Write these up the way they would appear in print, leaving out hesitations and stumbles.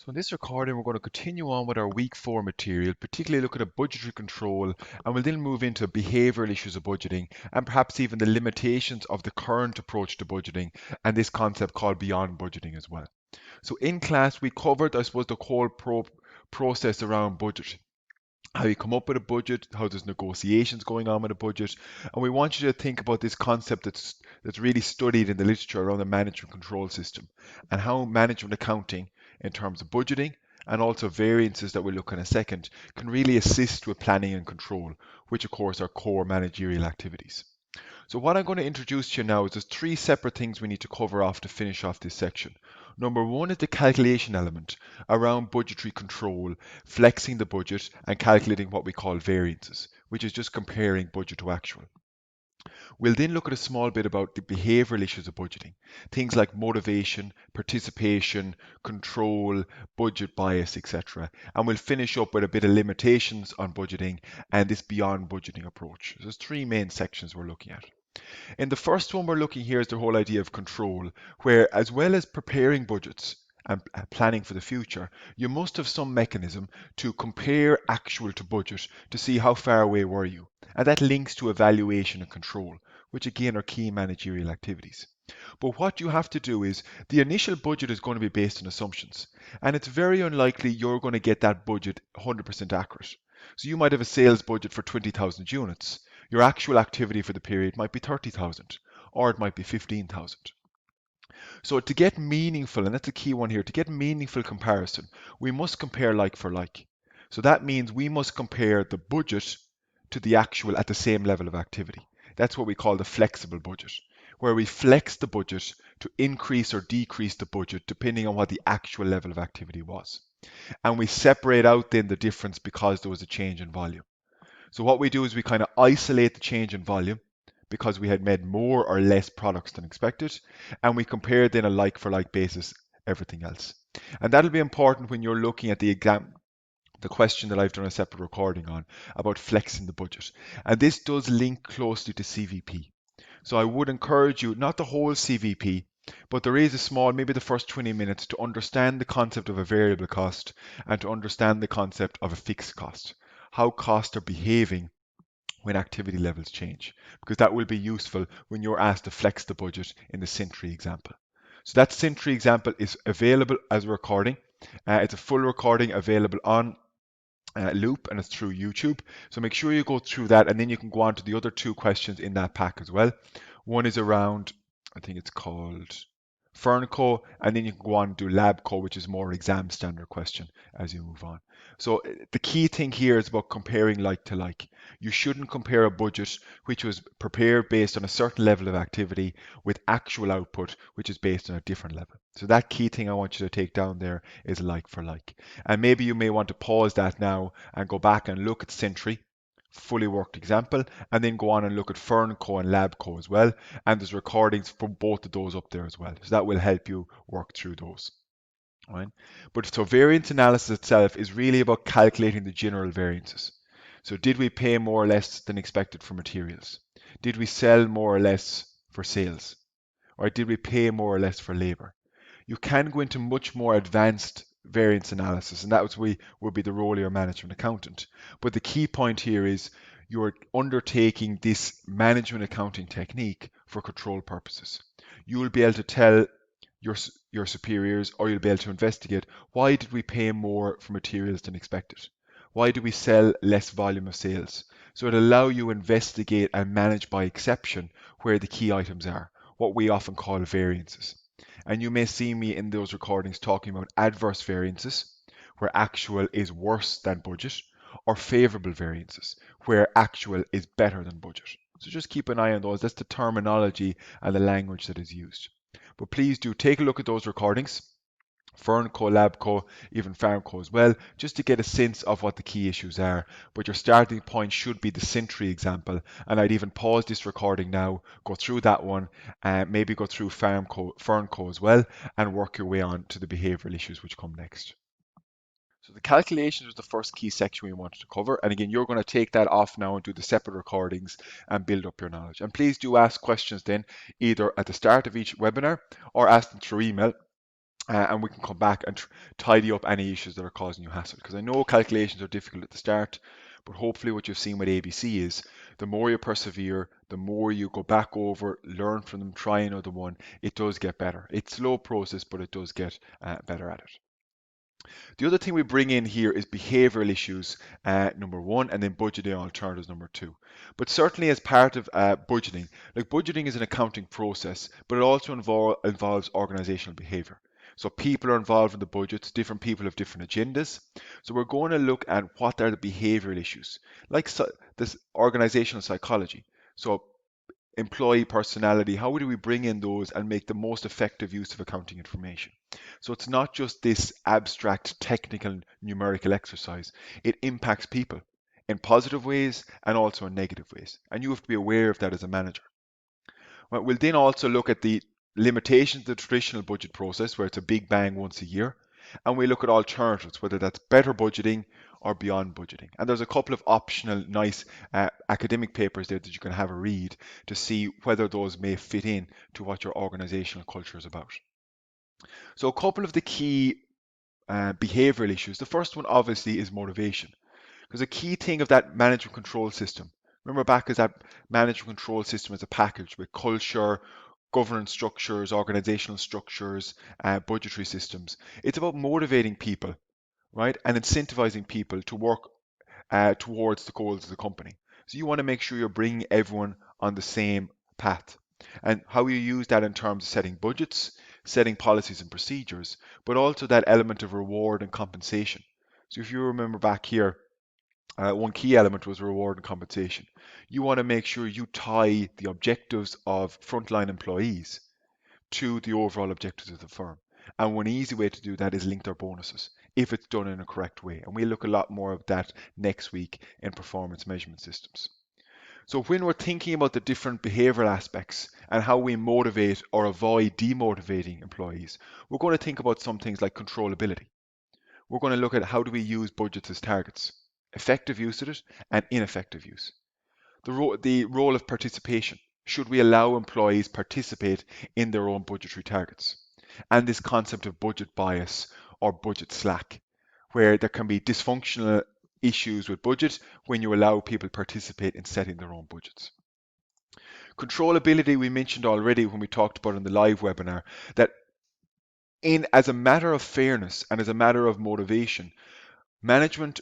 So in this recording, we're going to continue on with our week 4 material, particularly look at a budgetary control, and we'll then move into behavioural issues of budgeting and perhaps even the limitations of the current approach to budgeting and this concept called beyond budgeting as well. So in class, we covered, I suppose, the whole process around budget. How you come up with a budget, how there's negotiations going on with a budget, and we want you to think about this concept that's really studied in the literature around the management control system and how management accounting in terms of budgeting and also variances that we'll look in a second can really assist with planning and control, which of course are core managerial activities. So what I'm going to introduce to you now is there's 3 separate things we need to cover off to finish off this section. Number 1 is the calculation element around budgetary control, flexing the budget and calculating what we call variances, which is just comparing budget to actual. We'll then look at a small bit about the behavioural issues of budgeting, things like motivation, participation, control, budget bias, etc. And we'll finish up with a bit of limitations on budgeting and this beyond budgeting approach. So there's 3 main sections we're looking at. In the first one we're looking here is the whole idea of control, where as well as preparing budgets and planning for the future, you must have some mechanism to compare actual to budget to see how far away were you. And that links to evaluation and control, which again are key managerial activities. But what you have to do is the initial budget is going to be based on assumptions, and it's very unlikely you're going to get that budget 100% accurate. So you might have a sales budget for 20,000 units. Your actual activity for the period might be 30,000 or it might be 15,000. So to get meaningful, and that's a key one here, to get meaningful comparison, we must compare like for like. So that means we must compare the budget to the actual at the same level of activity. That's what we call the flexible budget, where we flex the budget to increase or decrease the budget depending on what the actual level of activity was. And we separate out then the difference because there was a change in volume. So what we do is we kind of isolate the change in volume because we had made more or less products than expected, and we compare then a like for like basis everything else. And that'll be important when you're looking at the exam, the question that I've done a separate recording on about flexing the budget. And this does link closely to CVP. So I would encourage you, not the whole CVP, but there is a small, maybe the first 20 minutes to understand the concept of a variable cost and to understand the concept of a fixed cost, how costs are behaving when activity levels change, because that will be useful when you're asked to flex the budget in the Sentry example. So that Sentry example is available as a recording. It's a full recording available on Loop and it's through YouTube. So make sure you go through that and then you can go on to the other 2 questions in that pack as well. One is around, I think it's called Fernco, and then you can go on and do LabCo, which is more exam standard question as you move on. So the key thing here is about comparing like to like. You shouldn't compare a budget which was prepared based on a certain level of activity with actual output, which is based on a different level. So that key thing I want you to take down there is like for like. And maybe you may want to pause that now and go back and look at Sentry, fully worked example, and then go on and look at Fernco and LabCo as well. And there's recordings for both of those up there as well. So that will help you work through those. Right? But so variance analysis itself is really about calculating the general variances. So did we pay more or less than expected for materials? Did we sell more or less for sales? Or did we pay more or less for labor? You can go into much more advanced variance analysis, and that would be the role of your management accountant. But the key point here is you're undertaking this management accounting technique for control purposes. You will be able to tell your superiors, or you'll be able to investigate, why did we pay more for materials than expected? Why do we sell less volume of sales? So it'll allow you to investigate and manage by exception where the key items are, what we often call variances. And you may see me in those recordings talking about adverse variances, where actual is worse than budget, or favorable variances, where actual is better than budget. So just keep an eye on those. That's the terminology and the language that is used. But please do take a look at those recordings, Fernco, LabCo, even Farmco as well, just to get a sense of what the key issues are. But your starting point should be the Sentry example, and I'd even pause this recording now, go through that one, and maybe go through Fernco as well, and work your way on to the behavioural issues which come next. So the calculations was the first key section we wanted to cover. And again, you're going to take that off now and do the separate recordings and build up your knowledge. And please do ask questions then, either at the start of each webinar or ask them through email. and we can come back and tidy up any issues that are causing you hassle. Because I know calculations are difficult at the start, but hopefully what you've seen with ABC is the more you persevere, the more you go back over, learn from them, try another one, it does get better. It's a slow process, but it does get better at it. The other thing we bring in here is behavioral issues, number one, and then budgeting alternatives, number two. But certainly as part of budgeting, like budgeting is an accounting process, but it also involves organizational behavior. So people are involved in the budgets, different people have different agendas. So we're going to look at what are the behavioral issues, like this organizational psychology. So employee personality, how do we bring in those and make the most effective use of accounting information? So it's not just this abstract technical numerical exercise. It impacts people in positive ways and also in negative ways. And you have to be aware of that as a manager. Well, we'll then also look at the limitations of the traditional budget process, where it's a big bang once a year, and we look at alternatives, whether that's better budgeting or beyond budgeting. And there's a couple of optional, nice academic papers there that you can have a read to see whether those may fit in to what your organizational culture is about. So, a couple of the key behavioral issues. The first one, obviously, is motivation. Because a key thing of that management control system, remember back as that management control system as a package with culture, governance structures, organizational structures, budgetary systems. It's about motivating people, right, and incentivizing people to work towards the goals of the company. So you want to make sure you're bringing everyone on the same path. And how you use that in terms of setting budgets, setting policies and procedures, but also that element of reward and compensation. So if you remember back here, one key element was reward and compensation. You want to make sure you tie the objectives of frontline employees to the overall objectives of the firm. And one easy way to do that is link their bonuses if it's done in a correct way. And we'll look a lot more of that next week in performance measurement systems. So when we're thinking about the different behavioral aspects and how we motivate or avoid demotivating employees, we're going to think about some things like controllability. We're going to look at how do we use budgets as targets, effective use of it and ineffective use. The role of participation. Should we allow employees participate in their own budgetary targets? And this concept of budget bias or budget slack, where there can be dysfunctional issues with budget when you allow people participate in setting their own budgets. Controllability we mentioned already when we talked about in the live webinar, that in as a matter of fairness and as a matter of motivation, management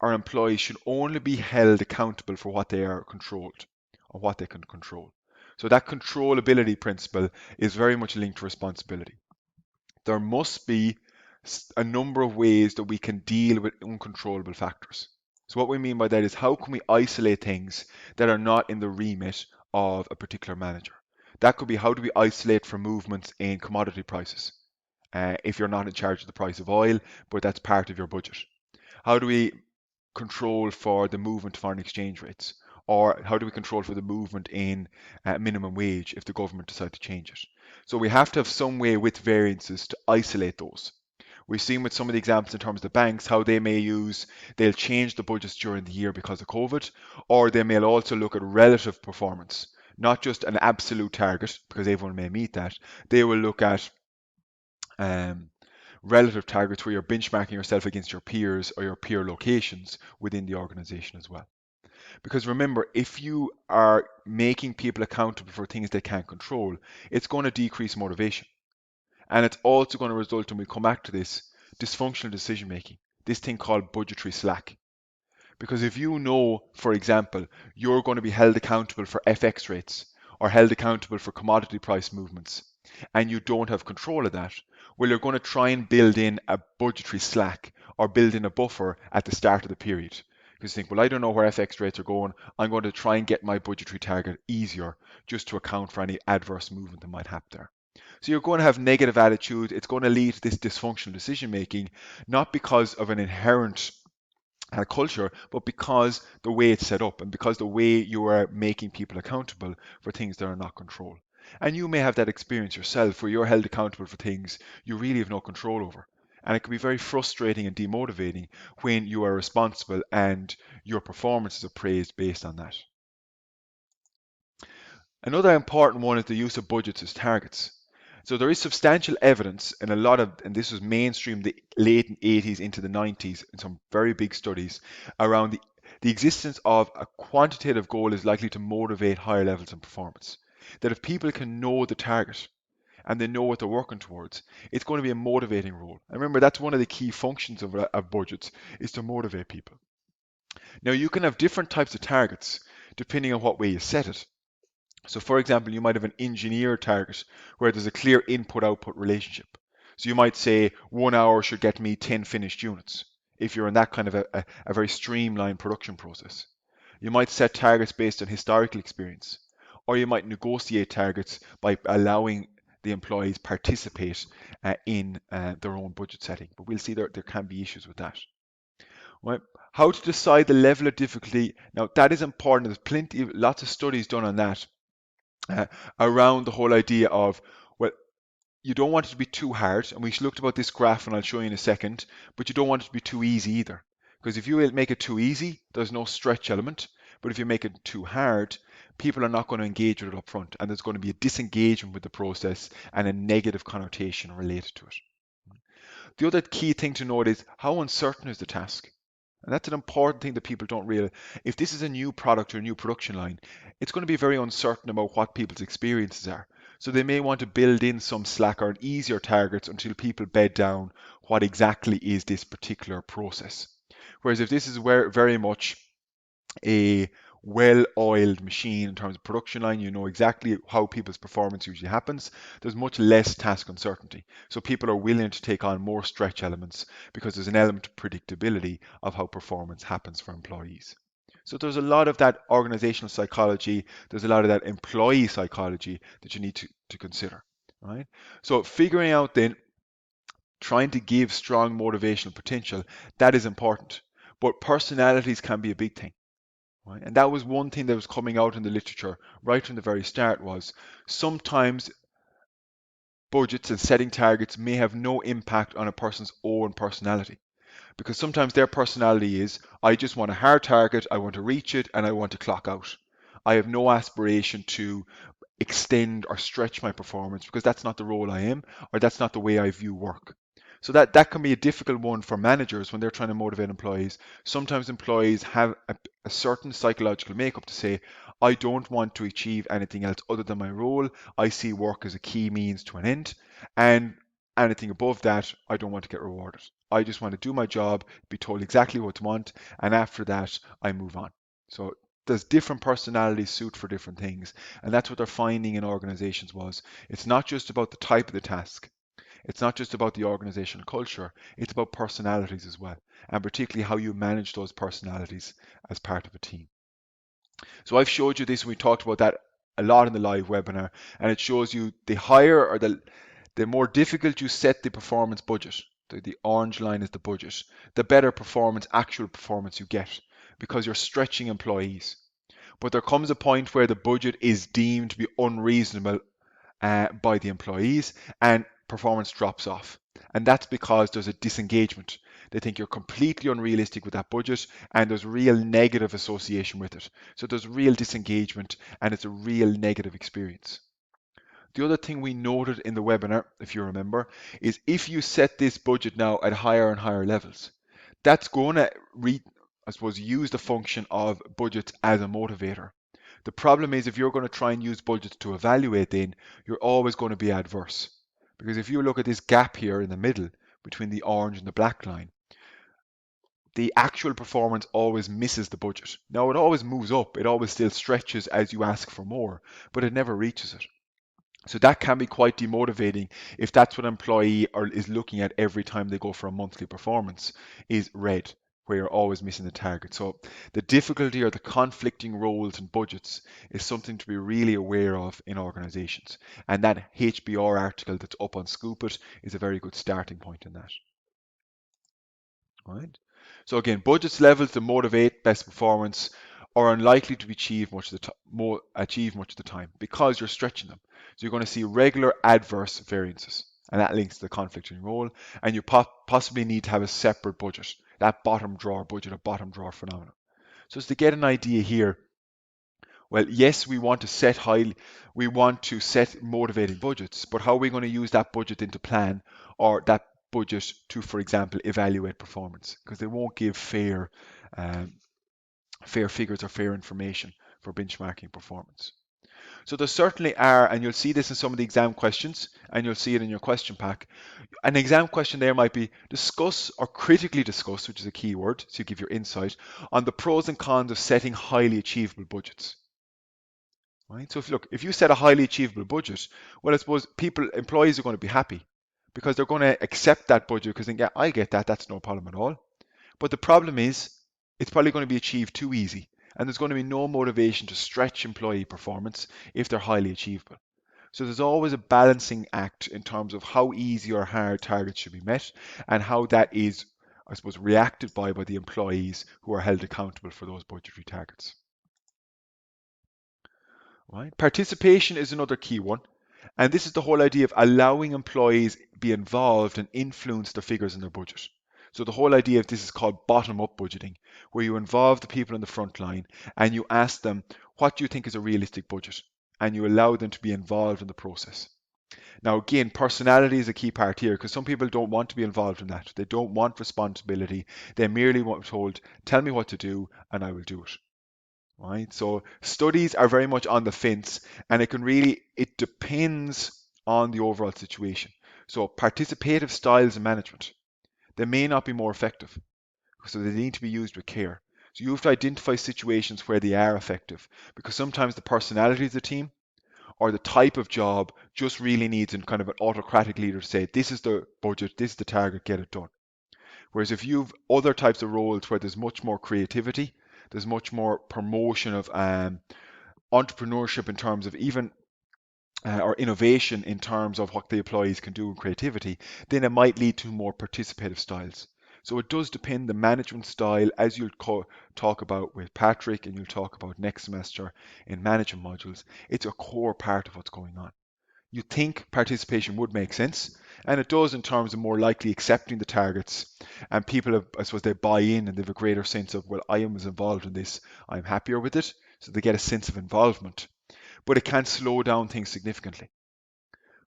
or employees should only be held accountable for what they are controlled or what they can control. So that controllability principle is very much linked to responsibility. There must be a number of ways that we can deal with uncontrollable factors. So what we mean by that is how can we isolate things that are not in the remit of a particular manager? That could be how do we isolate for movements in commodity prices if you're not in charge of the price of oil, but that's part of your budget. How do we control for the movement of foreign exchange rates? Or how do we control for the movement in minimum wage if the government decide to change it? So we have to have some way with variances to isolate those. We've seen with some of the examples in terms of the banks how they'll change the budgets during the year because of COVID, or they may also look at relative performance, not just an absolute target because everyone may meet that. They will look at um, relative targets where you're benchmarking yourself against your peers or your peer locations within the organization as well. Because remember, if you are making people accountable for things they can't control, it's going to decrease motivation. And it's also going to result, and we come back to this, dysfunctional decision making, this thing called budgetary slack. Because if you know, for example, you're going to be held accountable for FX rates or held accountable for commodity price movements, and you don't have control of that, well, you're going to try and build in a budgetary slack or build in a buffer at the start of the period. Because you think, well, I don't know where FX rates are going. I'm going to try and get my budgetary target easier just to account for any adverse movement that might happen there. So you're going to have negative attitude. It's going to lead to this dysfunctional decision making, not because of an inherent culture, but because the way it's set up and because the way you are making people accountable for things that are not controlled. And you may have that experience yourself where you're held accountable for things you really have no control over. And it can be very frustrating and demotivating when you are responsible and your performance is appraised based on that. Another important one is the use of budgets as targets. So there is substantial evidence in a lot of, and this was mainstream the late 80s into the 90s in some very big studies around the existence of a quantitative goal is likely to motivate higher levels of performance. That if people can know the target and they know what they're working towards, it's going to be a motivating role. And remember, that's one of the key functions of budgets is to motivate people. Now, you can have different types of targets depending on what way you set it. So for example, you might have an engineer target where there's a clear input-output relationship. So you might say 1 hour should get me 10 finished units if you're in that kind of a very streamlined production process. You might set targets based on historical experience, or you might negotiate targets by allowing the employees participate in their own budget setting. But we'll see there can be issues with that. Right? How to decide the level of difficulty. Now that is important. Lots of studies done on that uh, around the whole idea of, well, you don't want it to be too hard, and we looked about this graph, and I'll show you in a second, but you don't want it to be too easy either. Because if you make it too easy, there's no stretch element, but if you make it too hard, people are not going to engage with it up front, and there's going to be a disengagement with the process and a negative connotation related to it. The other key thing to note is how uncertain is the task? And that's an important thing that people don't realize. If this is a new product or a new production line, it's going to be very uncertain about what people's experiences are. So they may want to build in some slack or easier targets until people bed down what exactly is this particular process. Whereas if this is very much a well-oiled machine in terms of production line, you know exactly how people's performance usually happens, there's much less task uncertainty. So people are willing to take on more stretch elements because there's an element of predictability of how performance happens for employees. So there's a lot of that organizational psychology, there's a lot of that employee psychology that you need to consider, right? So figuring out then, trying to give strong motivational potential, that is important. But personalities can be a big thing. Right? And that was one thing that was coming out in the literature right from the very start was sometimes budgets and setting targets may have no impact on a person's own personality. Because sometimes their personality is, I just want a hard target, I want to reach it, and I want to clock out. I have no aspiration to extend or stretch my performance because that's not the role I am, or that's not the way I view work. So that can be a difficult one for managers when they're trying to motivate employees. Sometimes employees have a certain psychological makeup to say, I don't want to achieve anything else other than my role. I see work as a key means to an end. And anything above that, I don't want to get rewarded. I just want to do my job, be told exactly what to want, and after that, I move on. So there's different personalities suit for different things, and that's what they're finding in organizations was it's not just about the type of the task, it's not just about the organizational culture, it's about personalities as well, and particularly how you manage those personalities as part of a team. So I've showed you this, and we talked about that a lot in the live webinar, and it shows you the higher or the more difficult you set the performance budget, the orange line is the budget, the better performance, actual performance you get because you're stretching employees. But there comes a point where the budget is deemed to be unreasonable by the employees and performance drops off. And that's because there's a disengagement. They think you're completely unrealistic with that budget and there's real negative association with it. So there's real disengagement and it's a real negative experience. The other thing we noted in the webinar, if you remember, is if you set this budget now at higher and higher levels, that's going to, I suppose, use the function of budgets as a motivator. The problem is if you're going to try and use budgets to evaluate then, you're always going to be adverse. Because if you look at this gap here in the middle between the orange and the black line, the actual performance always misses the budget. Now it always moves up, it always still stretches as you ask for more, but it never reaches it. So that can be quite demotivating if that's what an employee is looking at every time they go for a monthly performance is red, where you're always missing the target. So the difficulty or the conflicting roles and budgets is something to be really aware of in organizations. And that HBR article that's up on Scoop It is a very good starting point in that. Right? So again, budgets levels to motivate best performance are unlikely to achieve much of the time because you're stretching them. So you're going to see regular adverse variances, and that links to the conflicting role. And you possibly need to have a separate budget, that bottom drawer budget, a bottom drawer phenomenon. So it's to get an idea here, Well, yes, we want to set motivating budgets, but how are we going to use that budget into plan or that budget to, for example, evaluate performance? Because they won't give um, fair figures or fair information for benchmarking performance. So there certainly are, and you'll see this in some of the exam questions, and you'll see it in your question pack. An exam question there might be discuss or critically discuss, which is a key word, so you give your insight on the pros and cons of setting highly achievable budgets. Right? So if you set a highly achievable budget, well, I suppose employees are going to be happy because they're going to accept that budget because they think, yeah, I get that, that's no problem at all. But the problem is it's probably going to be achieved too easy, and there's going to be no motivation to stretch employee performance if they're highly achievable. So there's always a balancing act in terms of how easy or hard targets should be met and how that is, I suppose, reacted by the employees who are held accountable for those budgetary targets. Right? Participation is another key one. And this is the whole idea of allowing employees be involved and influence the figures in their budget. So the whole idea of this is called bottom-up budgeting, where you involve the people in the front line and you ask them, what do you think is a realistic budget? And you allow them to be involved in the process. Now, again, personality is a key part here because some people don't want to be involved in that. They don't want responsibility. They merely want told, tell me what to do and I will do it. Right? So studies are very much on the fence, and it depends on the overall situation. So participative styles of management, they may not be more effective, so they need to be used with care. So you have to identify situations where they are effective, because sometimes the personality of the team or the type of job just really needs kind of an autocratic leader to say, this is the budget, this is the target, get it done. Whereas if you've other types of roles where there's much more creativity, there's much more promotion of entrepreneurship in terms of even or innovation in terms of what the employees can do in creativity, then it might lead to more participative styles. So it does depend the management style, as you'll talk about with Patrick and you'll talk about next semester in management modules. It's a core part of what's going on. You think participation would make sense, and it does in terms of more likely accepting the targets, and people have, I suppose, they buy in and they have a greater sense of, well, I was involved in this, I'm happier with it, so they get a sense of involvement. But it can slow down things significantly,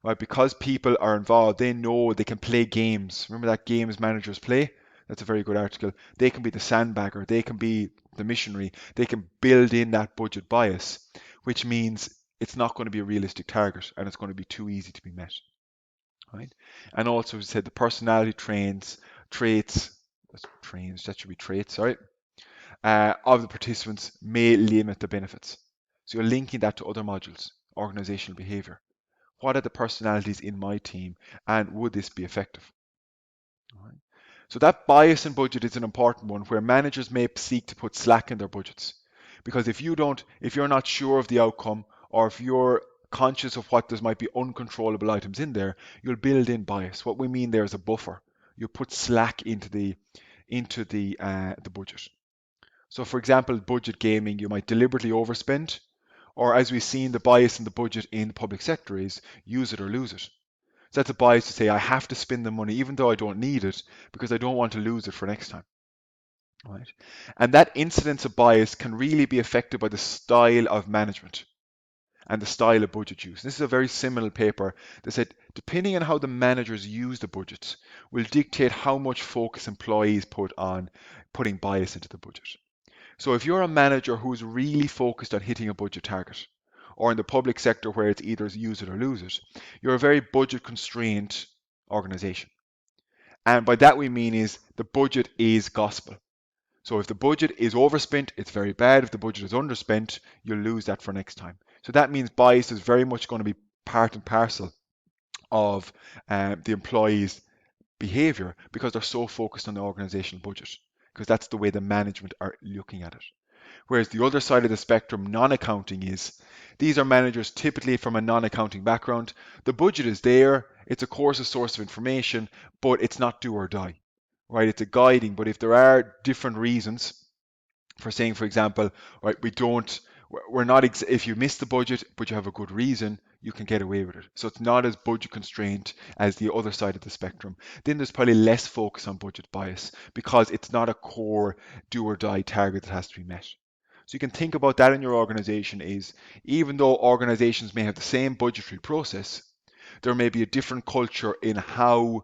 right? Because people are involved, they know they can play games. Remember that games managers play? That's a very good article. They can be the sandbagger, they can be the missionary, they can build in that budget bias, which means it's not going to be a realistic target and it's going to be too easy to be met, right? And also, as I said, the personality traits, that should be traits, sorry, of the participants may limit the benefits. So you're linking that to other modules, organizational behavior. What are the personalities in my team and would this be effective? All right. So that bias in budget is an important one where managers may seek to put slack in their budgets. Because if you're not sure of the outcome or if you're conscious of what there might be uncontrollable items in there, you'll build in bias. What we mean there is a buffer. You put slack into the budget. So for example, budget gaming, you might deliberately overspend, or as we've seen, the bias in the budget in the public sector is use it or lose it. So that's a bias to say I have to spend the money even though I don't need it because I don't want to lose it for next time. Right? And that incidence of bias can really be affected by the style of management and the style of budget use. This is a very similar paper that said depending on how the managers use the budgets will dictate how much focus employees put on putting bias into the budget. So if you're a manager who's really focused on hitting a budget target, or in the public sector where it's either use it or lose it, you're a very budget constrained organization. And by that we mean is the budget is gospel. So if the budget is overspent, it's very bad. If the budget is underspent, you'll lose that for next time. So that means bias is very much going to be part and parcel of the employees' behavior because they're so focused on the organizational budget, because that's the way the management are looking at it. Whereas the other side of the spectrum, non-accounting, is these are managers typically from a non-accounting background. The budget is there, it's a course, a source of information, but it's not do or die, right? It's a guiding, but if there are different reasons for saying, for example, right, we're not, if you miss the budget, but you have a good reason, you can get away with it. So it's not as budget constrained as the other side of the spectrum. Then there's probably less focus on budget bias because it's not a core do or die target that has to be met. So you can think about that in your organization is, even though organizations may have the same budgetary process, there may be a different culture in how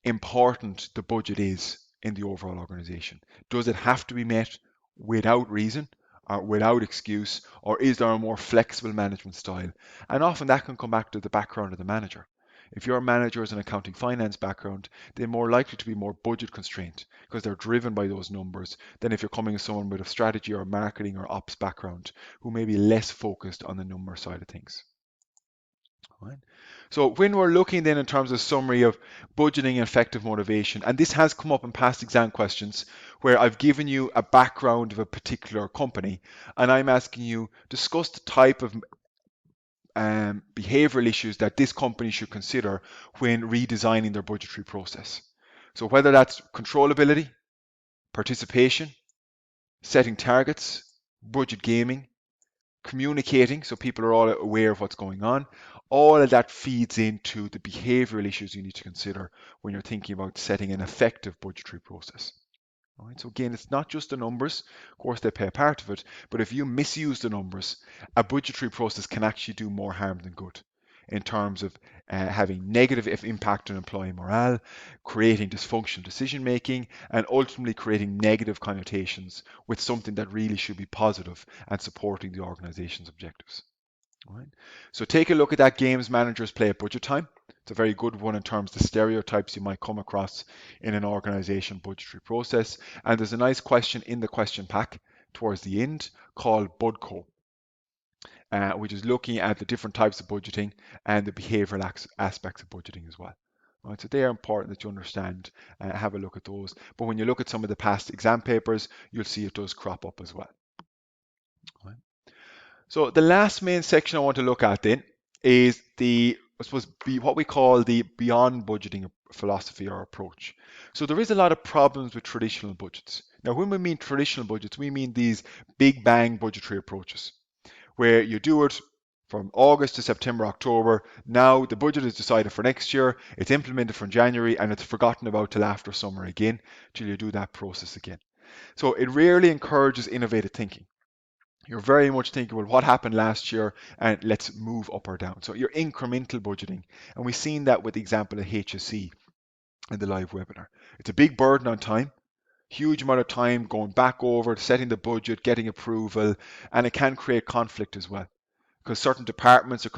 important the budget is in the overall organization. Does it have to be met without reason or without excuse, or is there a more flexible management style? And often that can come back to the background of the manager. If your manager is an accounting finance background, they're more likely to be more budget constrained because they're driven by those numbers than if you're coming as someone with a strategy or marketing or ops background who may be less focused on the number side of things. Right. So when we're looking then in terms of summary of budgeting and effective motivation, and this has come up in past exam questions where I've given you a background of a particular company and I'm asking you discuss the type of behavioral issues that this company should consider when redesigning their budgetary process. So whether that's controllability, participation, setting targets, budget gaming, communicating so people are all aware of what's going on. All of that feeds into the behavioral issues you need to consider when you're thinking about setting an effective budgetary process. All right, so again, it's not just the numbers. Of course, they play a part of it, but if you misuse the numbers, a budgetary process can actually do more harm than good in terms of having negative impact on employee morale, creating dysfunctional decision making, and ultimately creating negative connotations with something that really should be positive and supporting the organization's objectives. All right. So take a look at that games managers play at budget time. It's a very good one in terms of the stereotypes you might come across in an organization budgetary process. And there's a nice question in the question pack towards the end called BudCo, which is looking at the different types of budgeting and the behavioral aspects of budgeting as well. Right, so they are important that you understand, have a look at those. But when you look at some of the past exam papers, you'll see it does crop up as well. Right. So the last main section I want to look at then is I suppose, what we call the beyond budgeting philosophy or approach. So there is a lot of problems with traditional budgets. Now, when we mean traditional budgets, we mean these big bang budgetary approaches, where you do it from August to September, October. Now the budget is decided for next year, it's implemented from January, and it's forgotten about till after summer again, till you do that process again. So it rarely encourages innovative thinking. You're very much thinking, well, what happened last year and let's move up or down. So you're incremental budgeting. And we've seen that with the example of HSE in the live webinar. It's a big burden on time, huge amount of time going back over, setting the budget, getting approval, and it can create conflict as well. Because certain departments are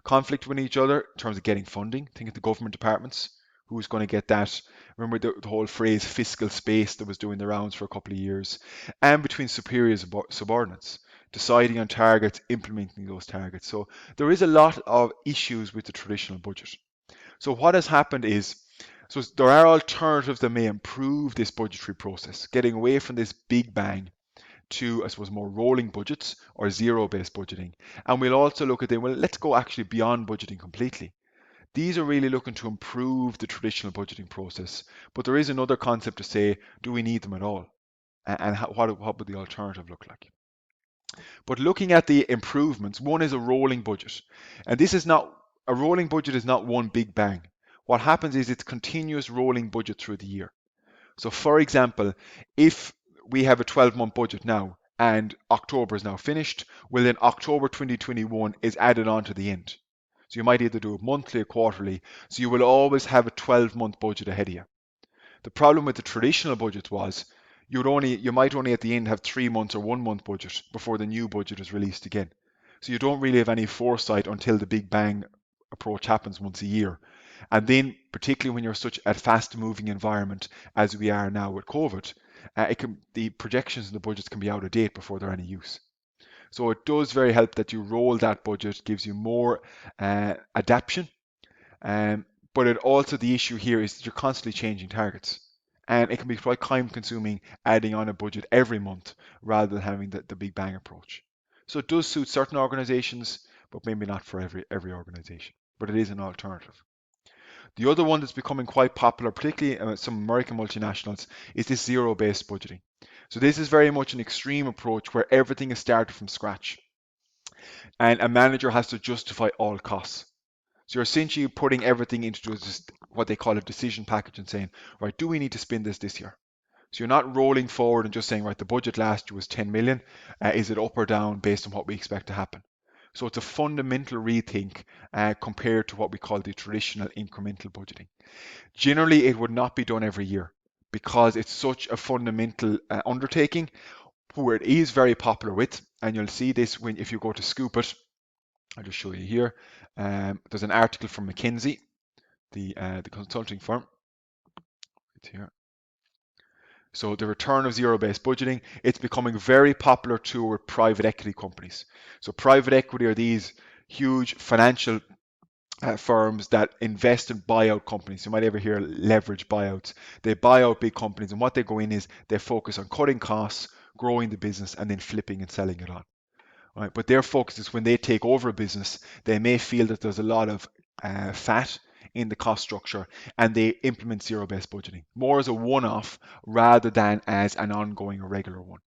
conflict with each other in terms of getting funding. Think of the government departments. Who's going to get that? Remember the whole phrase fiscal space that was doing the rounds for a couple of years. And between superiors and subordinates, deciding on targets, implementing those targets. So there is a lot of issues with the traditional budget. So what has happened is, so there are alternatives that may improve this budgetary process, getting away from this big bang to, I suppose, more rolling budgets or zero-based budgeting. And we'll also look at them, well, let's go actually beyond budgeting completely. These are really looking to improve the traditional budgeting process. But there is another concept to say, do we need them at all? And what would the alternative look like? But looking at the improvements, one is a rolling budget. And this is not, a rolling budget is not one big bang. What happens is it's continuous rolling budget through the year. So for example, if we have a 12-month budget now and October is now finished, well then October 2021 is added on to the end. So you might either do it monthly or quarterly. So you will always have a 12-month budget ahead of you. The problem with the traditional budgets was you might only at the end have 3 months or 1 month budget before the new budget is released again. So you don't really have any foresight until the big bang approach happens once a year. And then, particularly when you're such a fast-moving environment as we are now with COVID, the projections and the budgets can be out of date before they're any use. So it does very help that you roll that budget, gives you more adaptation. But it also, the issue here is that you're constantly changing targets. And it can be quite time consuming adding on a budget every month rather than having the big bang approach. So it does suit certain organizations, but maybe not for every organization. But it is an alternative. The other one that's becoming quite popular, particularly some American multinationals, is this zero-based budgeting. So this is very much an extreme approach where everything is started from scratch. And a manager has to justify all costs. So you're essentially putting everything into just what they call a decision package and saying, right, do we need to spend this year? So you're not rolling forward and just saying, right, the budget last year was 10 million. Is it up or down based on what we expect to happen? So it's a fundamental rethink compared to what we call the traditional incremental budgeting. Generally, it would not be done every year because it's such a fundamental undertaking where it is very popular with, and you'll see this when if you go to Scoop It. I'll just show you here. There's an article from McKinsey, the consulting firm. It's here. So the return of zero-based budgeting, it's becoming very popular too with private equity companies. So private equity are these huge financial firms that invest in buyout companies. You might ever hear leverage buyouts. They buy out big companies, and what they go in is they focus on cutting costs, growing the business, and then flipping and selling it on. Right? But their focus is when they take over a business, they may feel that there's a lot of fat in the cost structure and they implement zero-based budgeting more as a one-off rather than as an ongoing or regular one.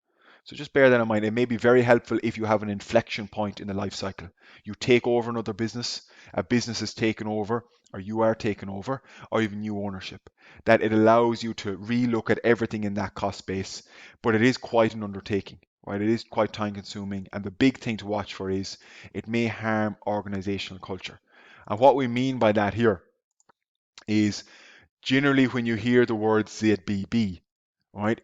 So just bear that in mind. It may be very helpful if you have an inflection point in the life cycle. You take over another business, a business is taken over, or you are taken over, or even new ownership. That it allows you to relook at everything in that cost base, but it is quite an undertaking. Right, it is quite time consuming, and the big thing to watch for is it may harm organizational culture. And what we mean by that here is generally when you hear the word ZBB, right,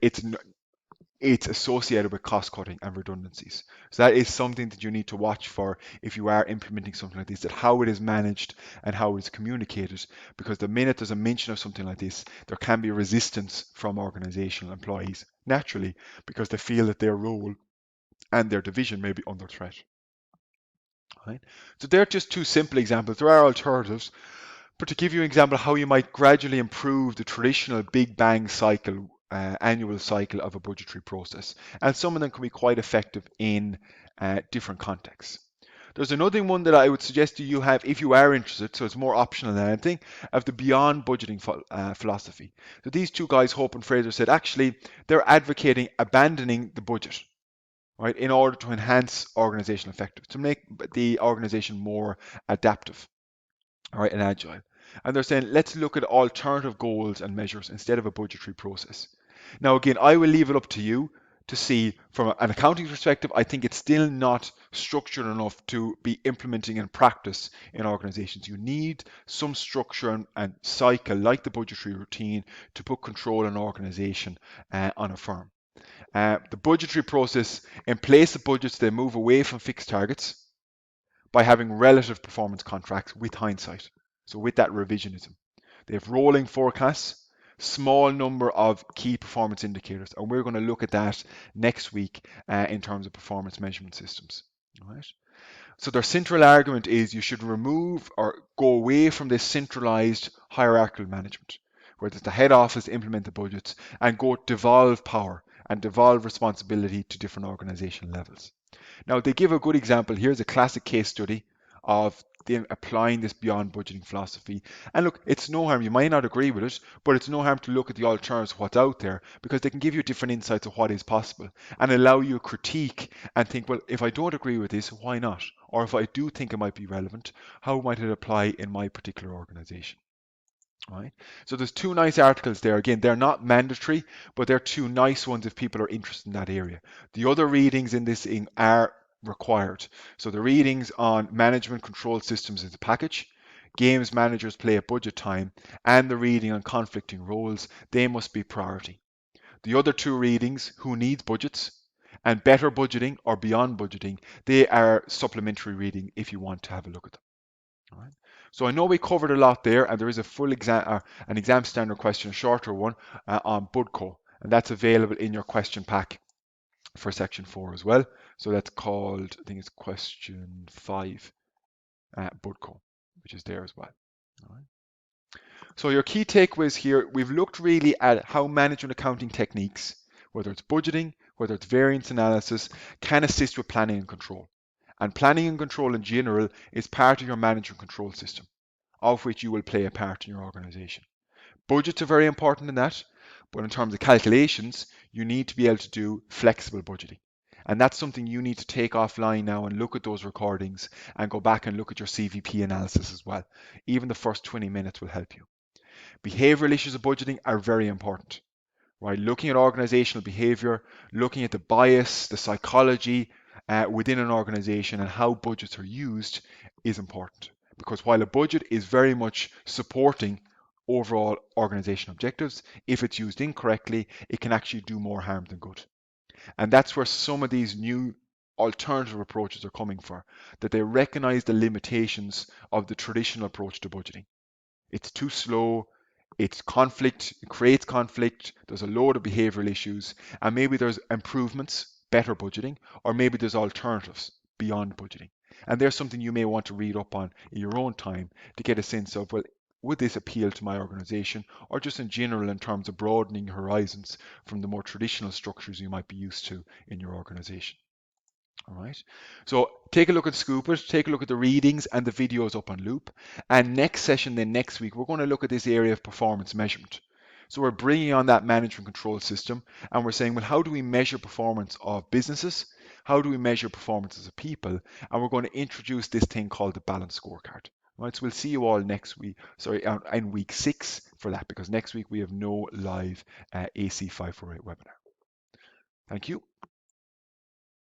it's associated with cost cutting and redundancies. So that is something that you need to watch for if you are implementing something like this, that how it is managed and how it is communicated. Because the minute there's a mention of something like this, there can be resistance from organizational employees, naturally, because they feel that their role and their division may be under threat. Right? So they're just two simple examples. There are alternatives, but to give you an example of how you might gradually improve the traditional big bang cycle, annual cycle of a budgetary process. And some of them can be quite effective in different contexts. There's another one that I would suggest you have if you are interested, so it's more optional than anything, of the beyond budgeting philosophy. So these two guys, Hope and Fraser, said actually they're advocating abandoning the budget, right, in order to enhance organizational effectiveness, to make the organization more adaptive, all right, and agile. And they're saying, let's look at alternative goals and measures instead of a budgetary process. Now, again, I will leave it up to you to see from an accounting perspective. I think it's still not structured enough to be implementing in practice in organizations. You need some structure and cycle like the budgetary routine to put control in organization on a firm. The budgetary process, in place of budgets, they move away from fixed targets by having relative performance contracts with hindsight. So with that revisionism, they have rolling forecasts, small number of key performance indicators, and we're going to look at that next week in terms of performance measurement systems. All right. So their central argument is you should remove or go away from this centralized hierarchical management, where it's the head office implement the budgets and go devolve power and devolve responsibility to different organizational levels. Now, they give a good example. Here's a classic case study of them applying this beyond budgeting philosophy. And look, it's no harm. You might not agree with it, but it's no harm to look at the alternatives of what's out there because they can give you different insights of what is possible and allow you to critique and think, well, if I don't agree with this, why not? Or if I do think it might be relevant, how might it apply in my particular organization? Right. So there's two nice articles there. Again, they're not mandatory, but they're two nice ones if people are interested in that area. The other readings in this are required. So the readings on management control systems as a package, games managers play at budget time, and the reading on conflicting roles, they must be priority. The other two readings, who needs budgets, and better budgeting or beyond budgeting, they are supplementary reading if you want to have a look at them. All right. So I know we covered a lot there, and there is a full exam, an exam standard question, a shorter one on Budco, and that's available in your question pack for section 4 as well. So that's called, I think it's question 5, Budco, which is there as well. All right. So your key takeaways here, we've looked really at how management accounting techniques, whether it's budgeting, whether it's variance analysis, can assist with planning and control. And planning and control in general is part of your management control system, of which you will play a part in your organization. Budgets are very important in that, but in terms of calculations, you need to be able to do flexible budgeting. And that's something you need to take offline now and look at those recordings and go back and look at your CVP analysis as well. Even the first 20 minutes will help you. Behavioral issues of budgeting are very important. right? Looking at organizational behavior, looking at the bias, the psychology within an organization and how budgets are used is important. Because while a budget is very much supporting overall organization objectives, if it's used incorrectly, it can actually do more harm than good. And that's where some of these new alternative approaches are coming for, that they recognize the limitations of the traditional approach to budgeting. It's too slow, it's conflict, it creates conflict, there's a load of behavioral issues, and maybe there's improvements, better budgeting, or maybe there's alternatives beyond budgeting. And there's something you may want to read up on in your own time to get a sense of, well, would this appeal to my organization, or just in general in terms of broadening your horizons from the more traditional structures you might be used to in your organization. All right. So take a look at Scoopers, take a look at the readings and the videos up on Loop. And next session, then next week, we're going to look at this area of performance measurement. So we're bringing on that management control system and we're saying, well, how do we measure performance of businesses? How do we measure performance as a people? And we're going to introduce this thing called the balance scorecard. Right, so we'll see you all next week, in week 6 for that, because next week we have no live AC548 webinar. Thank you.